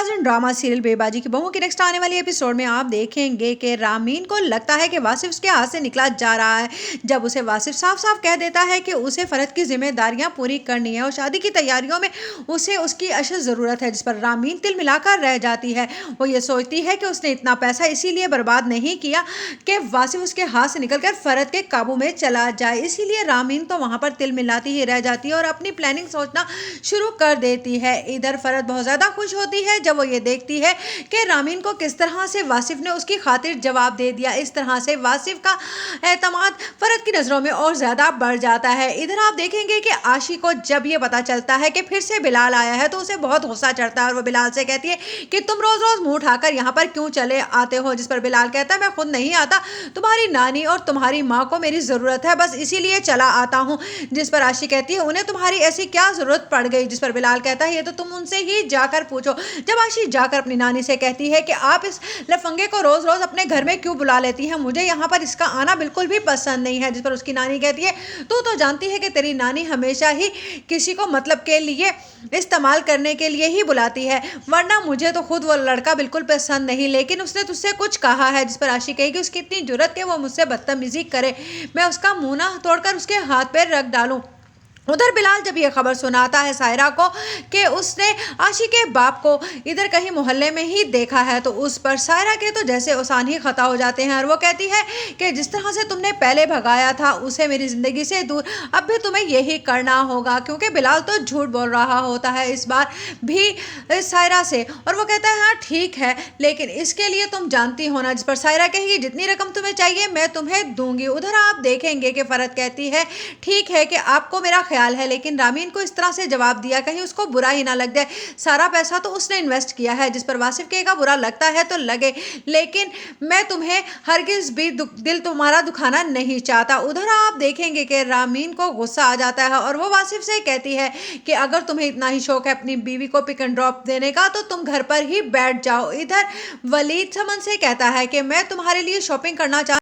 नाज़रीन, drama serial बेबाजी की बहू के नेक्स्ट आने वाली एपिसोड में आप देखेंगे कि रामीन को लगता है कि वासिफ उसके हाथ से निकला जा रहा है। जब उसे वासिफ साफ साफ कह देता है कि उसे फरद की जिम्मेदारियां पूरी करनी है और शादी की तैयारियों में उसे उसकी अशद ज़रूरत है, जिस पर रामीन तिल मिलाकर रह जाती है। वो ये सोचती है कि उसने इतना पैसा इसीलिए बर्बाद नहीं किया कि वासिफ उसके हाथ से निकलकर फरद के काबू में चला जाए। इसीलिए रामीन तो वहां पर तिल मिलाती ही रह जाती है और अपनी प्लानिंग सोचना शुरू कर देती है। इधर फरद बहुत ज़्यादा खुश होती है जब वो ये देखती है कि रामीन को किस तरह से वासिफ ने उसकी खातिर जवाब दे दिया। इस तरह से वासिफ का एतमाद फरद की नज़रों में और ज़्यादा बढ़ जाता है। इधर आप देखेंगे कि आशी को जब ये पता चलता है कि फिर से बिलाल आया है तो उसे बहुत गुस्सा चढ़ता है और वो बिलाल से कहती है कि तुम रोज़ रोज़ मुंह उठाकर यहाँ पर क्यों चले आते हो। जिस पर बिलाल कहता है मैं खुद नहीं आता, तुम्हारी नानी और तुम्हारी माँ को मेरी ज़रूरत है, बस इसीलिए चला आता हूँ। जिस पर आशी कहती है उन्हें तुम्हारी ऐसी क्या ज़रूरत पड़ गई। जिस पर बिलाल कहता है ये तो तुम उनसे ही जाकर पूछो। जब आशी जाकर अपनी नानी से कहती है कि आप इस लफंगे को रोज रोज अपने घर में क्यों बुला लेती हैं, मुझे यहाँ पर इसका आना बिल्कुल भी पसंद नहीं है। जिस पर उसकी नानी कहती है तू तो जानती है कि तेरी नानी हमेशा ही किसी को मतलब के लिए इस्तेमाल करने के लिए ही बुलाती है, वरना मुझे तो खुद वो लड़का बिल्कुल पसंद नहीं, लेकिन उसने तुझसे कुछ कहा है। जिस पर आशी कहेगी उसकी इतनी जुर्रत कि वो मुझसे बदतमीजी करे, मैं उसका मुंह ना तोड़कर उसके हाथ पैर रख डालूं। उधर बिलाल जब यह खबर सुनाता है सायरा को कि उसने आशी के बाप को इधर कहीं मोहल्ले में ही देखा है तो उस पर सायरा के तो जैसे उसान ही खता हो जाते हैं और वो कहती है कि जिस तरह से तुमने पहले भगाया था उसे मेरी ज़िंदगी से दूर, अब भी तुम्हें यही करना होगा। क्योंकि बिलाल तो झूठ बोल रहा होता है इस बार भी सायरा से और वो कहता है हाँ ठीक है, लेकिन इसके लिए तुम जानती हो ना। जिस पर सायरा कहेगी जितनी रकम तुम्हें चाहिए मैं तुम्हें दूंगी। उधर आप देखेंगे कि फरद कहती है ठीक है कि आपको मेरा ख्याल है, लेकिन रामीन को इस तरह से जवाब दिया कहीं उसको बुरा ही ना लग जाए, सारा पैसा तो उसने इन्वेस्ट किया है। जिस पर वासिफ कहेगा बुरा लगता है तो लगे, लेकिन मैं तुम्हें हरगिज भी दिल तुम्हारा दुखाना नहीं चाहता। उधर आप देखेंगे कि रामीन को गुस्सा आ जाता है और वो वासिफ से कहती है कि अगर तुम्हें इतना ही शौक है अपनी बीवी को पिक एंड ड्रॉप देने का तो तुम घर पर ही बैठ जाओ। इधर वलीद समन से कहता है कि मैं तुम्हारे लिए शॉपिंग करना चाहता